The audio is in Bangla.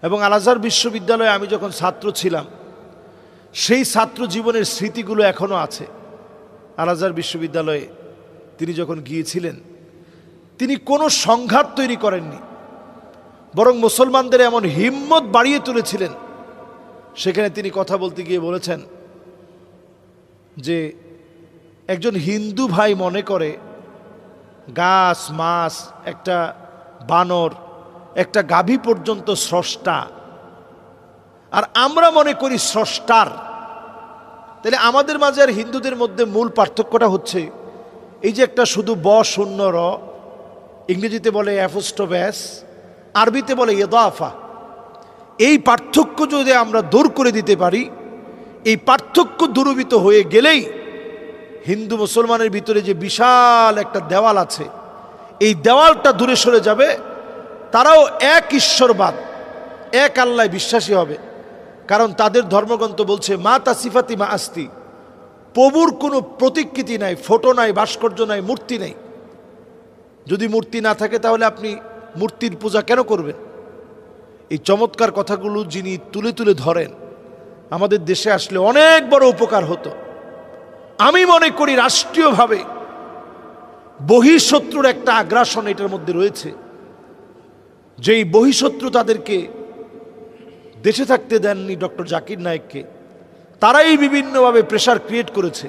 এবং আল আজহার বিশ্ববিদ্যালয়ে আমি যখন ছাত্র ছিলাম সেই ছাত্র জীবনের স্মৃতিগুলো এখনও আছে। আল আজহার বিশ্ববিদ্যালয়ে তিনি যখন গিয়েছিলেন তিনি কোনো সংঘাত তৈরি করেননি, বরং মুসলমানদের এমন হিম্মত বাড়িয়ে তুলেছিলেন। সেখানে তিনি কথা বলতে গিয়ে বলেছেন যে একজন হিন্দু ভাই মনে করে গাছ, মাছ, একটা বানর, একটা গাভী পর্যন্ত স্রষ্টা, আর আমরা মনে করি স্রষ্টার। তাহলে আমাদের মাঝে আর হিন্দুদের মধ্যে মূল পার্থক্যটা হচ্ছে এই যে একটা শুধু ব শূন্য র, ইংরেজিতে বলে অ্যাপোস্ট্রোফ্যাস, আরবিতে বলে ইদাফা। এই পার্থক্য যদি আমরা দূর করে দিতে পারি, এই পার্থক্য দূরীভূত হয়ে গেলেই হিন্দু মুসলমানের ভিতরে যে বিশাল একটা দেওয়াল আছে, এই দেওয়ালটা দূরে সরে যাবে। তারাও এক ঈশ্বরবাদ, এক আল্লাহ বিশ্বাসী হবে। কারণ তাদের ধর্মগ্রন্থ বলছে মা তাসিফাতি মা আস্তি, প্রভুর কোনো প্রতিকৃতি নাই, ফটো নাই, ভাস্কর্য নাই, মূর্তি নেই। যদি মূর্তি না থাকে তাহলে আপনি মূর্তির পূজা কেন করবেন? এই চমৎকার কথাগুলো যিনি তুলে তুলে ধরেন, আমাদের দেশে আসলে অনেক বড় উপকার হতো। আমি মনে করি রাষ্ট্রীয়ভাবে বহিঃশত্রুর একটা আগ্রাসন এটার মধ্যে রয়েছে, যেই বহিঃশত্রু তাদেরকে দেশে থাকতে দেননি ডক্টর জাকির নায়েককে। তারাই বিভিন্নভাবে প্রেসার ক্রিয়েট করেছে।